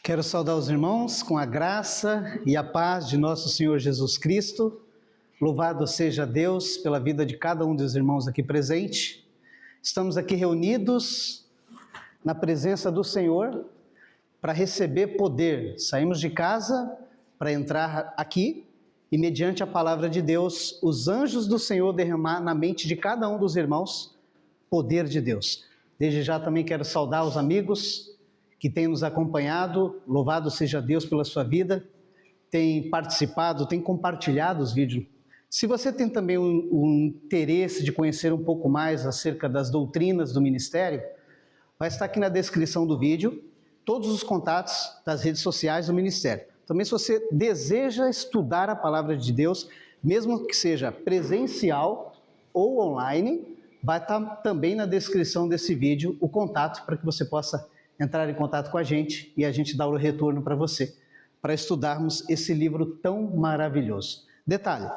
Quero saudar os irmãos com a graça e a paz de nosso Senhor Jesus Cristo. Louvado seja Deus pela vida de cada um dos irmãos aqui presente. Estamos aqui reunidos na presença do Senhor para receber poder. Saímos de casa para entrar aqui e, mediante a palavra de Deus, os anjos do Senhor derramar na mente de cada um dos irmãos poder de Deus. Desde já também quero saudar os amigos que tem nos acompanhado, louvado seja Deus pela sua vida, tem participado, tem compartilhado os vídeos. Se você tem também um interesse de conhecer um pouco mais acerca das doutrinas do ministério, vai estar aqui na descrição do vídeo todos os contatos das redes sociais do ministério. Também se você deseja estudar a palavra de Deus, mesmo que seja presencial ou online, vai estar também na descrição desse vídeo o contato para que você possa entrar em contato com a gente e a gente dar o retorno para você, para estudarmos esse livro tão maravilhoso. Detalhe,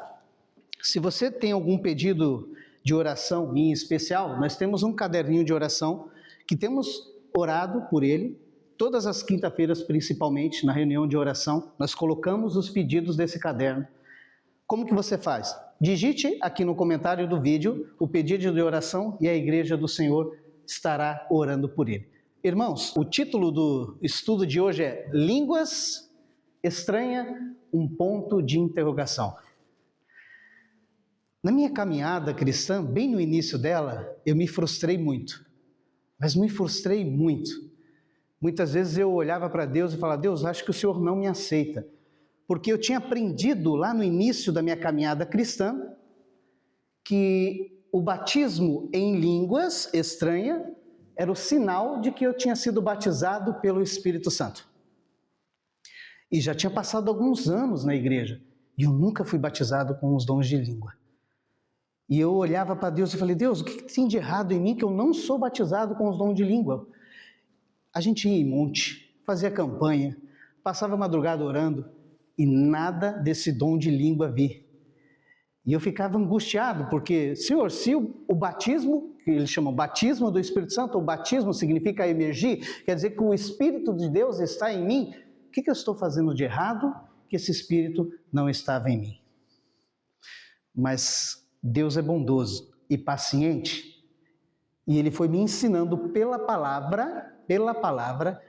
se você tem algum pedido de oração em especial, nós temos um caderninho de oração que temos orado por ele, todas as quinta-feiras principalmente, na reunião de oração, nós colocamos os pedidos desse caderno. Como que você faz? Digite aqui no comentário do vídeo o pedido de oração e a Igreja do Senhor estará orando por ele. Irmãos, o título do estudo de hoje é Línguas Estranha, um ponto de interrogação. Na minha caminhada cristã, bem no início dela, eu me frustrei muito. Mas me frustrei muito. Muitas vezes eu olhava para Deus e falava, Deus, acho que o Senhor não me aceita. Porque eu tinha aprendido lá no início da minha caminhada cristã que o batismo em línguas estranha era o sinal de que eu tinha sido batizado pelo Espírito Santo. E já tinha passado alguns anos na igreja, e eu nunca fui batizado com os dons de língua. E eu olhava para Deus e falei, Deus, o que tem de errado em mim que eu não sou batizado com os dons de língua? A gente ia em monte, fazia campanha, passava a madrugada orando, e nada desse dom de língua vi. E eu ficava angustiado, porque, Senhor, se o batismo, que eles chamam batismo do Espírito Santo, o batismo significa emergir, quer dizer que o Espírito de Deus está em mim, o que eu estou fazendo de errado que esse Espírito não estava em mim? Mas Deus é bondoso e paciente, e Ele foi me ensinando pela palavra,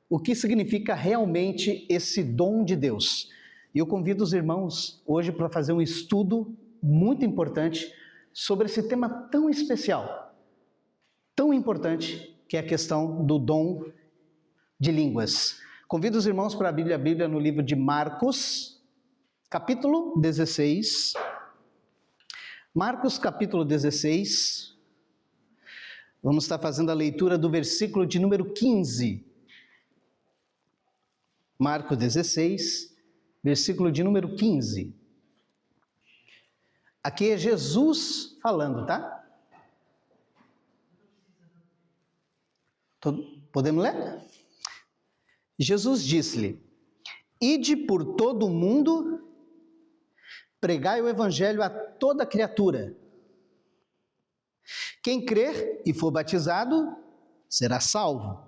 o que significa realmente esse dom de Deus. E eu convido os irmãos hoje para fazer um estudo muito importante sobre esse tema tão especial, tão importante, que é a questão do dom de línguas. Convido os irmãos para abrir a Bíblia no livro de Marcos, capítulo 16. Marcos, capítulo 16. Vamos estar fazendo a leitura do versículo de número 15. Marcos 16, versículo de número 15. Aqui é Jesus falando, tá? Podemos ler? Jesus disse-lhe, ide por todo o mundo, pregai o evangelho a toda criatura. Quem crer e for batizado, será salvo.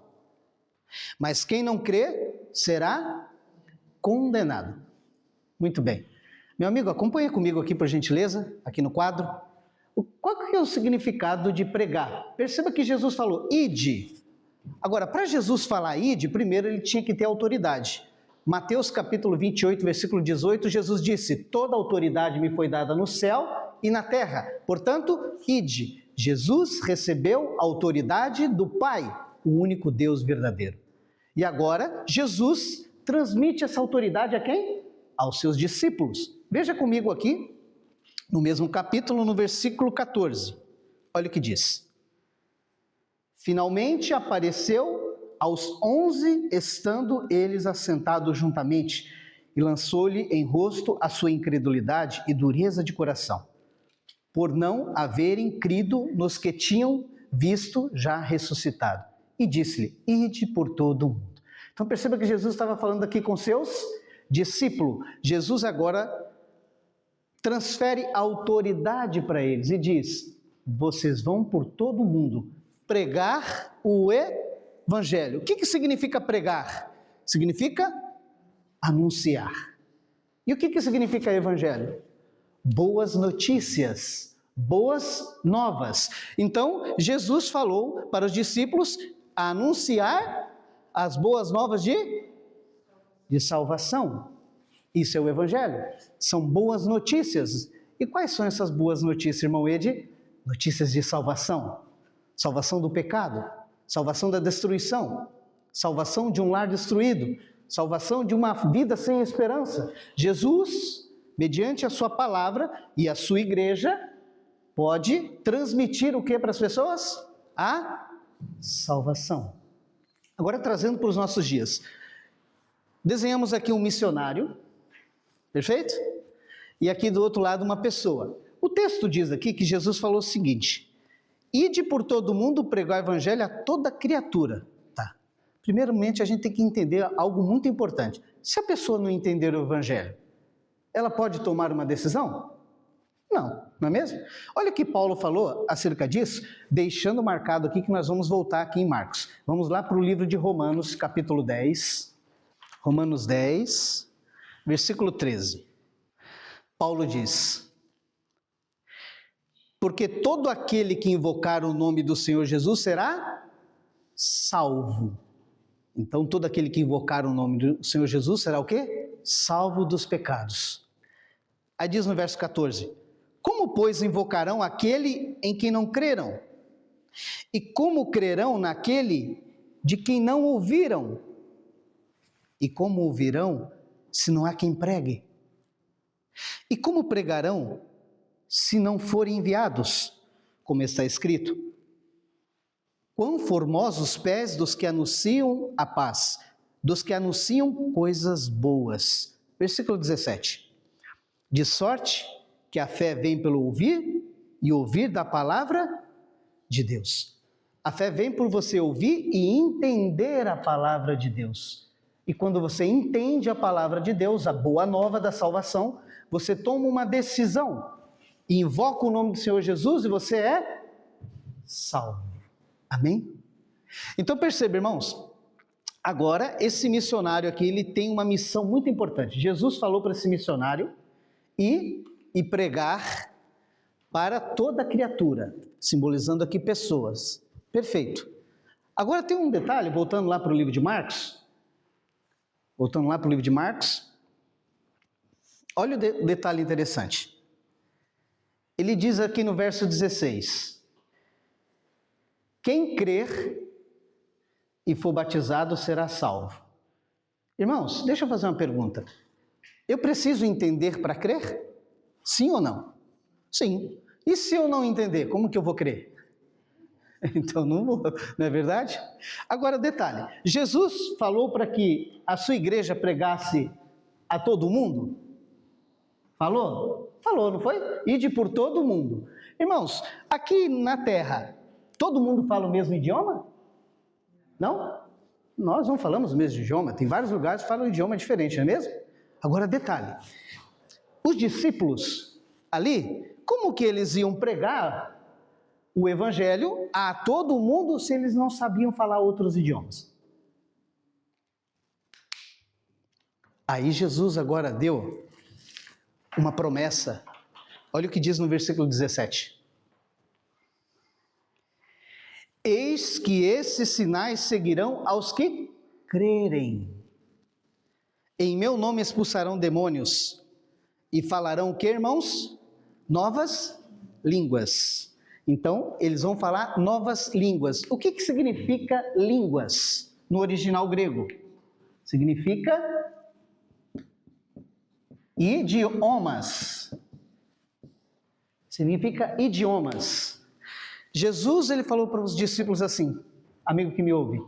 Mas quem não crer, será condenado. Muito bem. Meu amigo, acompanha comigo aqui, por gentileza, aqui no quadro. Qual que é o significado de pregar? Perceba que Jesus falou, ide. Agora, para Jesus falar ide, primeiro ele tinha que ter autoridade. Mateus capítulo 28, versículo 18, Jesus disse, toda autoridade me foi dada no céu e na terra. Portanto, ide. Jesus recebeu a autoridade do Pai, o único Deus verdadeiro. E agora, Jesus transmite essa autoridade a quem? Aos seus discípulos. Veja comigo aqui, no mesmo capítulo, no versículo 14. Olha o que diz. Finalmente apareceu aos 11, estando eles assentados juntamente, e lançou-lhe em rosto a sua incredulidade e dureza de coração, por não haverem crido nos que tinham visto já ressuscitado. E disse-lhe, ide por todo o mundo. Então perceba que Jesus estava falando aqui com seus discípulos. Jesus agora transfere autoridade para eles e diz, vocês vão por todo o mundo pregar o evangelho. O que significa pregar? significa anunciar. E o que significa evangelho? Boas notícias, boas novas. Então, Jesus falou para os discípulos anunciar as boas novas de salvação. Isso é o evangelho. São boas notícias. E quais são essas boas notícias, irmão Ed? Notícias de salvação. Salvação do pecado, salvação da destruição, salvação de um lar destruído, salvação de uma vida sem esperança. Jesus, mediante a sua palavra e a sua igreja, pode transmitir o que para as pessoas? A salvação. Agora, trazendo para os nossos dias. Desenhamos aqui um missionário, perfeito? E aqui do outro lado uma pessoa. O texto diz aqui que Jesus falou o seguinte: ide por todo mundo pregar o evangelho a toda criatura. Tá. Primeiramente, a gente tem que entender algo muito importante. Se a pessoa não entender o evangelho, ela pode tomar uma decisão? Não, não é mesmo? Olha o que Paulo falou acerca disso, deixando marcado aqui que nós vamos voltar aqui em Marcos. Vamos lá para o livro de Romanos, capítulo 10. Romanos 10, versículo 13. Paulo diz: porque todo aquele que invocar o nome do Senhor Jesus será salvo. Então, todo aquele que invocar o nome do Senhor Jesus será o quê? Salvo dos pecados. Aí diz no verso 14: como, pois, invocarão aquele em quem não creram? E como crerão naquele de quem não ouviram? E como ouvirão se não há quem pregue? E como pregarão se não forem enviados? Como está escrito: quão formosos os pés dos que anunciam a paz, dos que anunciam coisas boas. Versículo 17. De sorte que a fé vem pelo ouvir, e ouvir da palavra de Deus. A fé vem por você ouvir e entender a palavra de Deus. E quando você entende a palavra de Deus, a boa nova da salvação, você toma uma decisão, invoca o nome do Senhor Jesus e você é salvo. Amém? Então perceba, irmãos, agora esse missionário aqui, ele tem uma missão muito importante. Jesus falou para esse missionário ir e pregar para toda criatura, simbolizando aqui pessoas. Perfeito. Agora tem um detalhe, voltando lá para o livro de Marcos. Olha o detalhe interessante. Ele diz aqui no verso 16: quem crer e for batizado será salvo. Irmãos, deixa eu fazer uma pergunta. Eu preciso entender para crer? Sim ou não? Sim. E se eu não entender, como que eu vou crer? Então não vou, não é verdade? Agora, detalhe, Jesus falou para que a sua igreja pregasse a todo mundo? Falou? Falou, não foi? Ide por todo mundo. Irmãos, aqui na terra, todo mundo fala o mesmo idioma? Não? Nós não falamos o mesmo idioma, tem vários lugares que falam um idioma diferente, não é mesmo? Agora, detalhe, os discípulos ali, como que eles iam pregar o evangelho a todo mundo se eles não sabiam falar outros idiomas? Aí Jesus agora deu uma promessa. Olha o que diz no versículo 17. Eis que esses sinais seguirão aos que crerem. Em meu nome expulsarão demônios e falarão o que, irmãos? Novas línguas. Então, eles vão falar novas línguas. O que significa línguas no original grego? Significa idiomas. Significa idiomas. Jesus, ele falou para os discípulos assim, amigo que me ouve,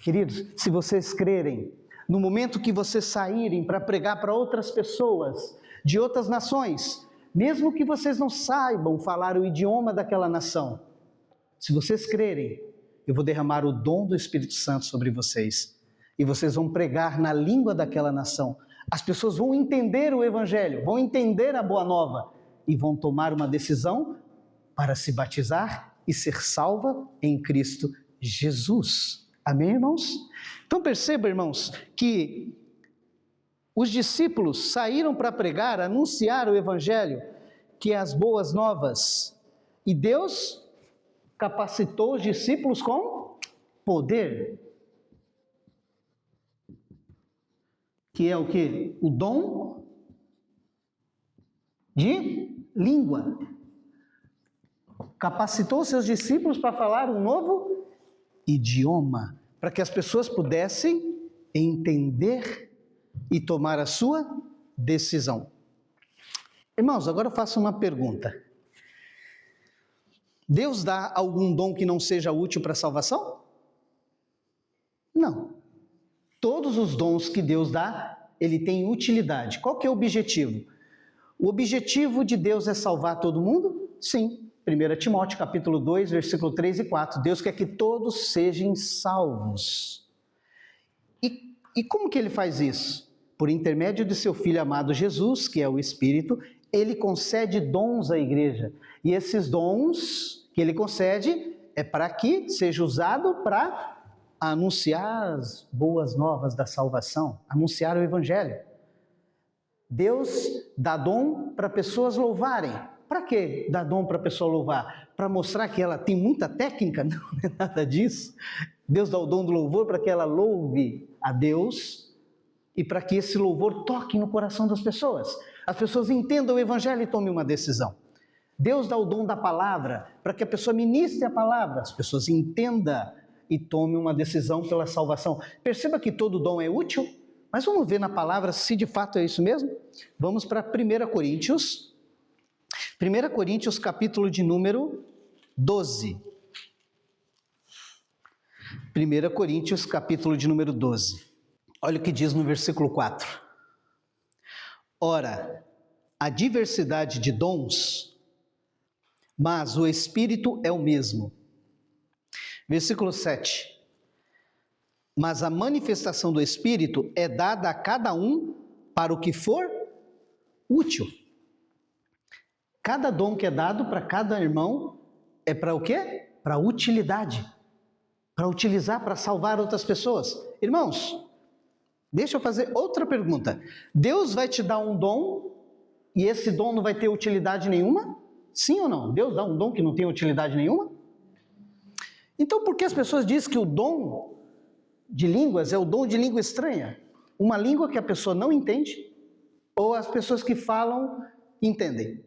queridos, se vocês crerem, no momento que vocês saírem para pregar para outras pessoas de outras nações, mesmo que vocês não saibam falar o idioma daquela nação, se vocês crerem, eu vou derramar o dom do Espírito Santo sobre vocês, e vocês vão pregar na língua daquela nação. As pessoas vão entender o evangelho, vão entender a boa nova, e vão tomar uma decisão para se batizar e ser salva em Cristo Jesus. Amém, irmãos? Então perceba, irmãos, que os discípulos saíram para pregar, anunciar o Evangelho, que é as boas novas. E Deus capacitou os discípulos com poder. Que é o quê? O dom de língua. Capacitou seus discípulos para falar um novo idioma, para que as pessoas pudessem entender e tomar a sua decisão. Irmãos, agora eu faço uma pergunta. Deus dá algum dom que não seja útil para a salvação? Não. Todos os dons que Deus dá, ele tem utilidade. Qual que é o objetivo? O objetivo de Deus é salvar todo mundo? Sim. 1 Timóteo capítulo 2, versículo 3 e 4. Deus quer que todos sejam salvos. E como que ele faz isso? Por intermédio de seu Filho amado Jesus, que é o Espírito, ele concede dons à igreja. E esses dons que ele concede é para que seja usado para anunciar as boas novas da salvação, anunciar o Evangelho. Deus dá dom para pessoas louvarem. Para que dá dom para a pessoa louvar? Para mostrar que ela tem muita técnica? Não é nada disso. Deus dá o dom do louvor para que ela louve a Deus e para que esse louvor toque no coração das pessoas. As pessoas entendam o Evangelho e tomem uma decisão. Deus dá o dom da palavra para que a pessoa ministre a palavra, as pessoas entendam e tomem uma decisão pela salvação. Perceba que todo dom é útil, mas vamos ver na palavra se de fato é isso mesmo? Vamos para 1 Coríntios. 1 Coríntios, capítulo de número 12. 1 Coríntios, capítulo de número 12. Olha o que diz no versículo 4. Ora, a diversidade de dons, mas o Espírito é o mesmo. Versículo 7. Mas a manifestação do Espírito é dada a cada um para o que for útil. Cada dom que é dado para cada irmão é para o quê? Para utilidade. Para utilizar, para salvar outras pessoas. Irmãos, deixa eu fazer outra pergunta. Deus vai te dar um dom e esse dom não vai ter utilidade nenhuma? Sim ou não? Deus dá um dom que não tem utilidade nenhuma? Então por que as pessoas dizem que o dom de línguas é o dom de língua estranha? Uma língua que a pessoa não entende ou as pessoas que falam entendem?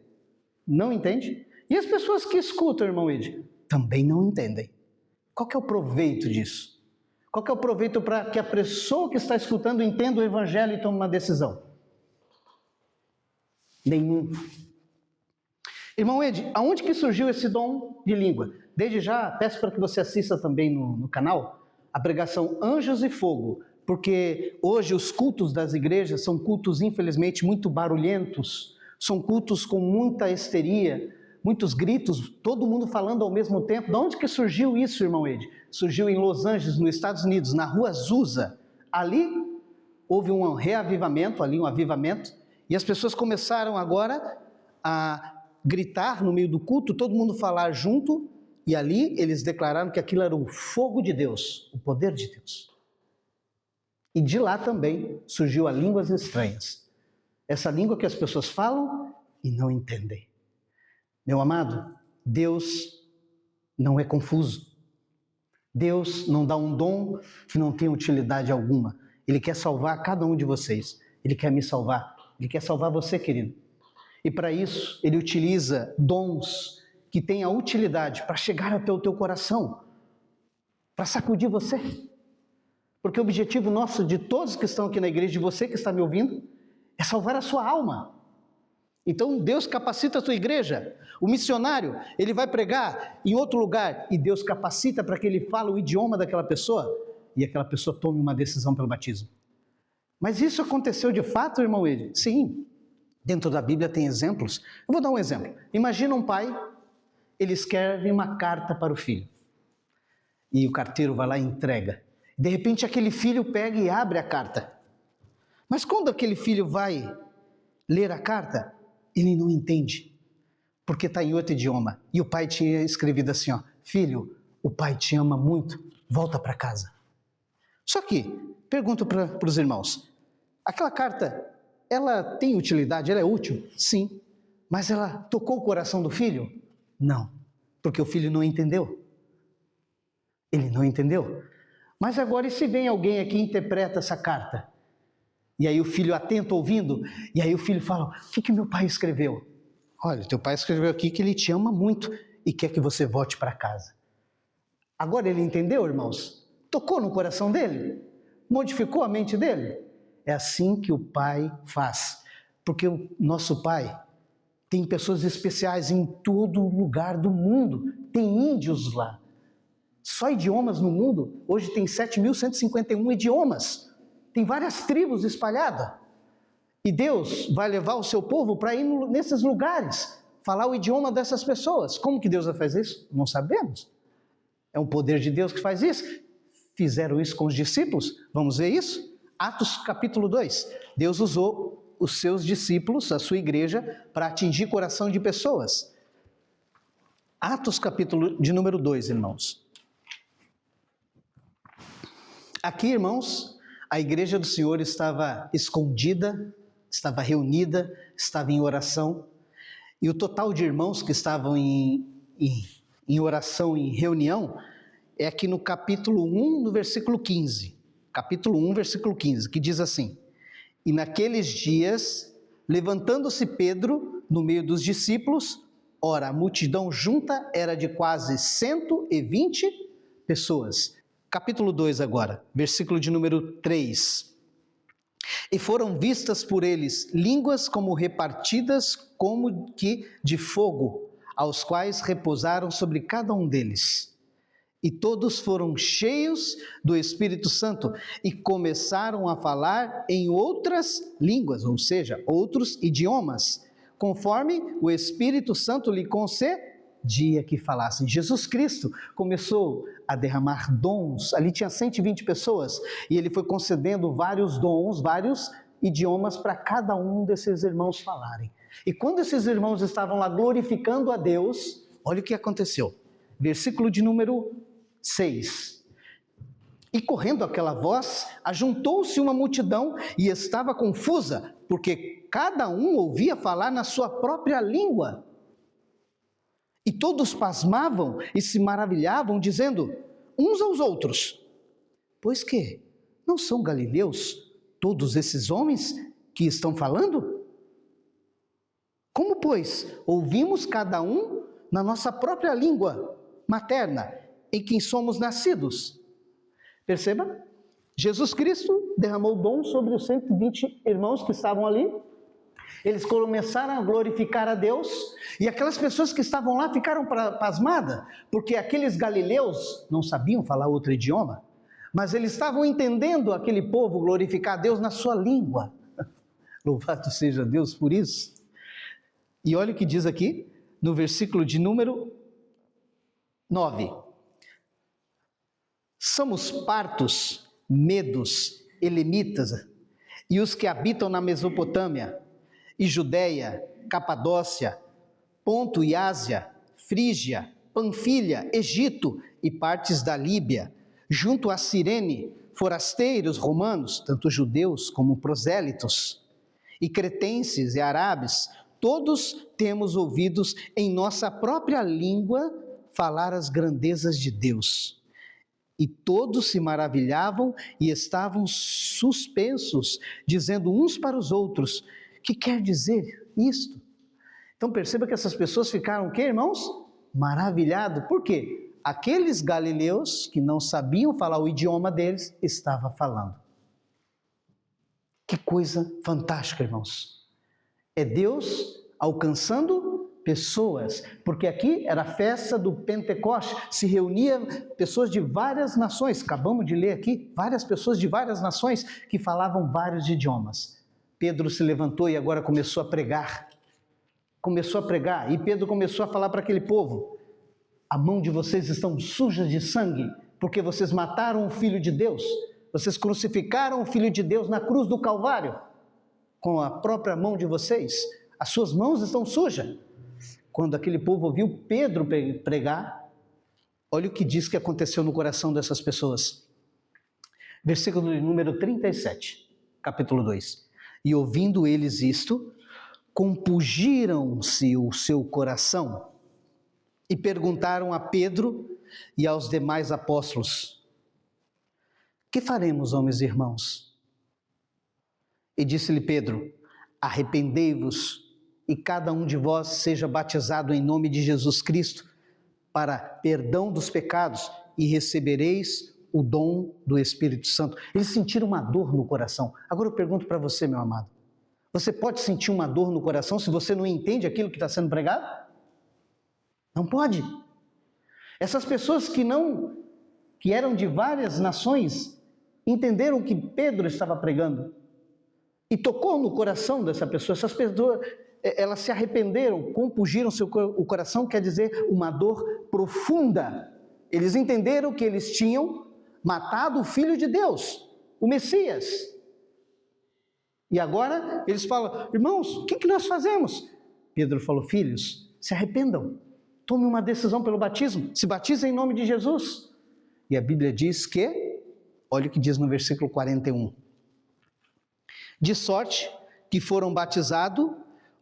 Não entende? E as pessoas que escutam, irmão Ed, também não entendem. Qual que é o proveito disso? Qual que é o proveito para que a pessoa que está escutando entenda o Evangelho e tome uma decisão? Nenhum. Irmão Ed, aonde que surgiu esse dom de língua? Desde já, peço para que você assista também no canal a pregação Anjos e Fogo, porque hoje os cultos das igrejas são cultos, infelizmente, muito barulhentos, são cultos com muita histeria, muitos gritos, todo mundo falando ao mesmo tempo. De onde que surgiu isso, irmão Ed? Surgiu em Los Angeles, nos Estados Unidos, na rua Azusa. Ali houve um reavivamento, um avivamento, e as pessoas começaram agora a gritar no meio do culto, todo mundo falar junto, e ali eles declararam que aquilo era o fogo de Deus, o poder de Deus. E de lá também surgiu a línguas estranhas. Essa língua que as pessoas falam e não entendem. Meu amado, Deus não é confuso. Deus não dá um dom que não tem utilidade alguma. Ele quer salvar cada um de vocês. Ele quer me salvar. Ele quer salvar você, querido. E para isso, Ele utiliza dons que têm a utilidade para chegar até o teu coração, para sacudir você. Porque o objetivo nosso, de todos que estão aqui na igreja, de você que está me ouvindo, é salvar a sua alma. Então Deus capacita a sua igreja. O missionário, ele vai pregar em outro lugar e Deus capacita para que ele fale o idioma daquela pessoa e aquela pessoa tome uma decisão pelo batismo. Mas isso aconteceu de fato, irmão Ed? Sim. Dentro da Bíblia tem exemplos. Eu vou dar um exemplo. Imagina um pai, ele escreve uma carta para o filho. E o carteiro vai lá e entrega. De repente aquele filho pega e abre a carta. Mas quando aquele filho vai ler a carta, ele não entende, porque está em outro idioma. E o pai tinha escrevido assim, ó: filho, o pai te ama muito, volta para casa. Só que, pergunto para os irmãos, aquela carta, ela tem utilidade, ela é útil? Sim. Mas ela tocou o coração do filho? Não, porque o filho não entendeu. Ele não entendeu. Mas agora, e se vem alguém aqui e interpreta essa carta? E aí o filho atento ouvindo, e aí o filho fala, o que meu pai escreveu? Olha, teu pai escreveu aqui que ele te ama muito e quer que você volte para casa. Agora ele entendeu, irmãos? Tocou no coração dele? Modificou a mente dele? É assim que o pai faz. Porque o nosso pai tem pessoas especiais em todo lugar do mundo. Tem índios lá. Só idiomas no mundo, hoje tem 7.151 idiomas. Tem várias tribos espalhadas. E Deus vai levar o seu povo para ir nesses lugares, falar o idioma dessas pessoas. Como que Deus vai fazer isso? Não sabemos. É um poder de Deus que faz isso. Fizeram isso com os discípulos. Vamos ver isso? Atos capítulo 2. Deus usou os seus discípulos, a sua igreja, para atingir o coração de pessoas. Atos capítulo de número 2, irmãos. Aqui, irmãos, a igreja do Senhor estava escondida, estava reunida, estava em oração, e o total de irmãos que estavam em oração, em reunião, é aqui no capítulo 1, no versículo 15. Capítulo 1, versículo 15, que diz assim: E naqueles dias, levantando-se Pedro no meio dos discípulos, ora, a multidão junta era de quase 120 pessoas. Capítulo 2 agora, versículo de número 3. E foram vistas por eles línguas como repartidas como que de fogo, aos quais repousaram sobre cada um deles. E todos foram cheios do Espírito Santo e começaram a falar em outras línguas, ou seja, outros idiomas, conforme o Espírito Santo lhe concedia que falassem. Jesus Cristo começou a derramar dons, ali tinha 120 pessoas, e ele foi concedendo vários dons, vários idiomas para cada um desses irmãos falarem. E quando esses irmãos estavam lá glorificando a Deus, olha o que aconteceu. Versículo de número 6. E correndo aquela voz, ajuntou-se uma multidão e estava confusa, porque cada um ouvia falar na sua própria língua. E todos pasmavam e se maravilhavam, dizendo uns aos outros: Pois que não são galileus todos esses homens que estão falando? Como, pois, ouvimos cada um na nossa própria língua materna, em quem somos nascidos? Perceba, Jesus Cristo derramou dom sobre os 120 irmãos que estavam ali. Eles começaram a glorificar a Deus, e aquelas pessoas que estavam lá ficaram pasmadas, porque aqueles galileus não sabiam falar outro idioma, mas eles estavam entendendo aquele povo glorificar a Deus na sua língua. Louvado seja Deus por isso. E olha o que diz aqui, no versículo de número 9. Somos partos, medos, elemitas, e os que habitam na Mesopotâmia, e Judéia, Capadócia, Ponto e Ásia, Frígia, Panfilha, Egito e partes da Líbia, junto a Cirene, forasteiros romanos, tanto judeus como prosélitos, e cretenses e árabes, todos temos ouvidos em nossa própria língua falar as grandezas de Deus. E todos se maravilhavam e estavam suspensos, dizendo uns para os outros: que quer dizer isto? Então perceba que essas pessoas ficaram o quê, irmãos? Maravilhados. Por quê? Aqueles galileus que não sabiam falar o idioma deles, estavam falando. Que coisa fantástica, irmãos. É Deus alcançando pessoas, porque aqui era a festa do Pentecoste, se reunia pessoas de várias nações, acabamos de ler aqui, várias pessoas de várias nações que falavam vários idiomas. Pedro se levantou e agora começou a pregar, e Pedro começou a falar para aquele povo: a mão de vocês estão sujas de sangue, porque vocês mataram o Filho de Deus, vocês crucificaram o Filho de Deus na cruz do Calvário, com a própria mão de vocês, as suas mãos estão sujas. Quando aquele povo ouviu Pedro pregar, olha o que diz que aconteceu no coração dessas pessoas. Versículo de número 37, capítulo 2. E ouvindo eles isto, compungiram-se o seu coração e perguntaram a Pedro e aos demais apóstolos: que faremos, homens e irmãos? E disse-lhe Pedro: arrependei-vos e cada um de vós seja batizado em nome de Jesus Cristo para perdão dos pecados e recebereis o dom do Espírito Santo. Eles sentiram uma dor no coração. Agora eu pergunto para você, meu amado, você pode sentir uma dor no coração se você não entende aquilo que está sendo pregado? Não pode. Essas pessoas que eram de várias nações, entenderam o que Pedro estava pregando e tocou no coração dessa pessoa. Essas pessoas, elas se arrependeram, compungiram o coração, quer dizer, uma dor profunda. Eles entenderam que eles tinham matado o Filho de Deus, o Messias. E agora eles falam: irmãos, o que nós fazemos? Pedro falou: filhos, se arrependam, tome uma decisão pelo batismo, se batizem em nome de Jesus. E a Bíblia diz que, olha o que diz no versículo 41. De sorte que foram batizados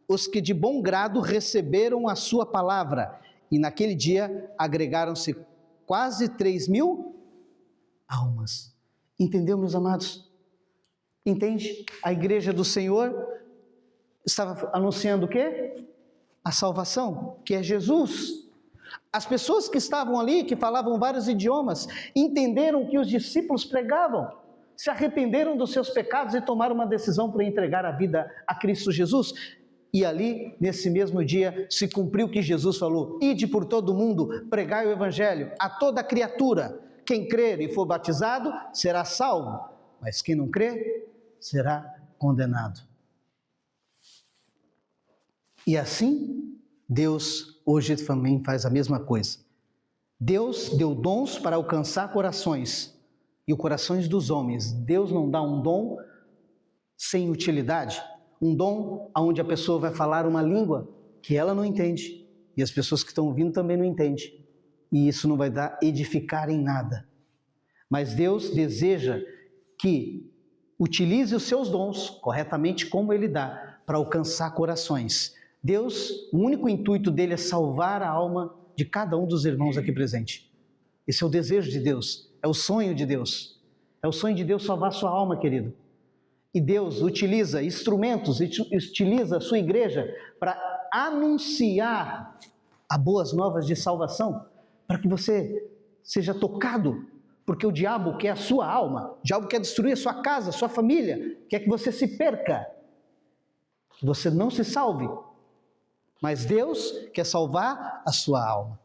os que de bom grado receberam a sua palavra, e naquele dia agregaram-se quase 3.000 almas. Entendeu, meus amados? Entende? A igreja do Senhor estava anunciando o quê? A salvação, que é Jesus. As pessoas que estavam ali, que falavam vários idiomas, entenderam o que os discípulos pregavam, se arrependeram dos seus pecados e tomaram uma decisão para entregar a vida a Cristo Jesus. E ali, nesse mesmo dia, se cumpriu o que Jesus falou: ide por todo o mundo, pregai o evangelho a toda criatura. Quem crer e for batizado será salvo, mas quem não crer será condenado. E assim, Deus hoje também faz a mesma coisa. Deus deu dons para alcançar corações, e os corações dos homens. Deus não dá um dom sem utilidade, um dom onde a pessoa vai falar uma língua que ela não entende, e as pessoas que estão ouvindo também não entendem, e isso não vai dar edificar em nada. Mas Deus deseja que utilize os seus dons corretamente, como Ele dá, para alcançar corações. Deus, o único intuito dele é salvar a alma de cada um dos irmãos aqui presente. Esse é o desejo de Deus, é o sonho de Deus. É o sonho de Deus salvar a sua alma, querido. E Deus utiliza instrumentos, utiliza a sua igreja para anunciar as boas novas de salvação, para que você seja tocado, porque o diabo quer a sua alma, o diabo quer destruir a sua casa, a sua família, quer que você se perca, que você não se salve. Mas Deus quer salvar a sua alma.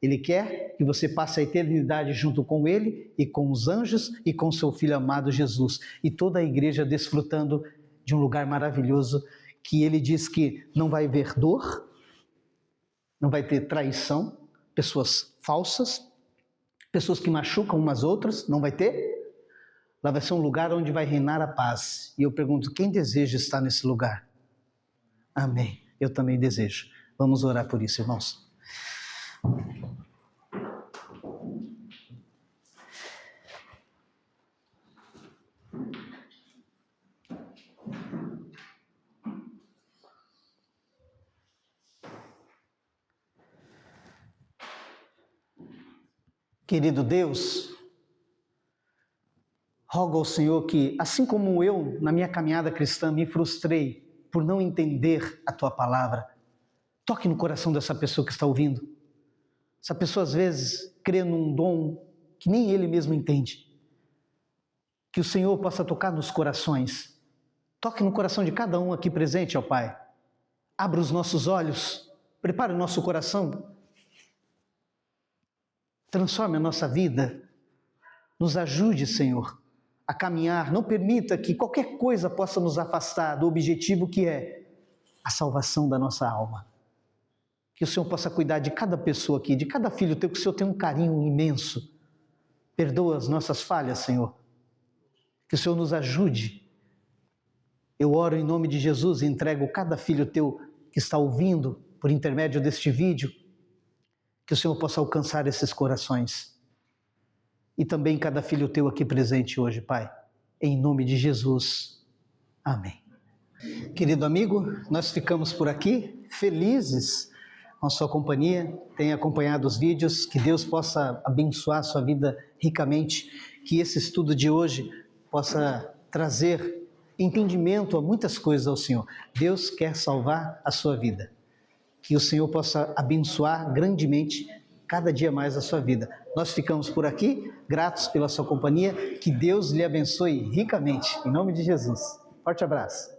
Ele quer que você passe a eternidade junto com Ele e com os anjos e com seu Filho amado Jesus. E toda a igreja desfrutando de um lugar maravilhoso, que Ele diz que não vai haver dor, não vai ter traição, pessoas falsas, pessoas que machucam umas outras, não vai ter. Lá vai ser um lugar onde vai reinar a paz. E eu pergunto, quem deseja estar nesse lugar? Amém. Eu também desejo. Vamos orar por isso, irmãos. Querido Deus, rogo ao Senhor que, assim como eu, na minha caminhada cristã, me frustrei por não entender a Tua palavra, toque no coração dessa pessoa que está ouvindo. Essa pessoa às vezes crê num dom que nem ele mesmo entende. Que o Senhor possa tocar nos corações. Toque no coração de cada um aqui presente, ó Pai. Abra os nossos olhos, prepare o nosso coração. Transforme a nossa vida. Nos ajude, Senhor, a caminhar. Não permita que qualquer coisa possa nos afastar do objetivo que é a salvação da nossa alma. Que o Senhor possa cuidar de cada pessoa aqui, de cada filho teu, que o Senhor tem um carinho imenso. Perdoa as nossas falhas, Senhor. Que o Senhor nos ajude. Eu oro em nome de Jesus e entrego cada filho teu que está ouvindo por intermédio deste vídeo, que o Senhor possa alcançar esses corações. e também cada filho teu aqui presente hoje, Pai. Em nome de Jesus. Amém. Querido amigo, nós ficamos por aqui, felizes com a sua companhia, tem acompanhado os vídeos, que Deus possa abençoar a sua vida ricamente, que esse estudo de hoje possa trazer entendimento a muitas coisas ao Senhor. Deus quer salvar a sua vida, que o Senhor possa abençoar grandemente cada dia mais a sua vida. Nós ficamos por aqui, gratos pela sua companhia, que Deus lhe abençoe ricamente, em nome de Jesus. Forte abraço.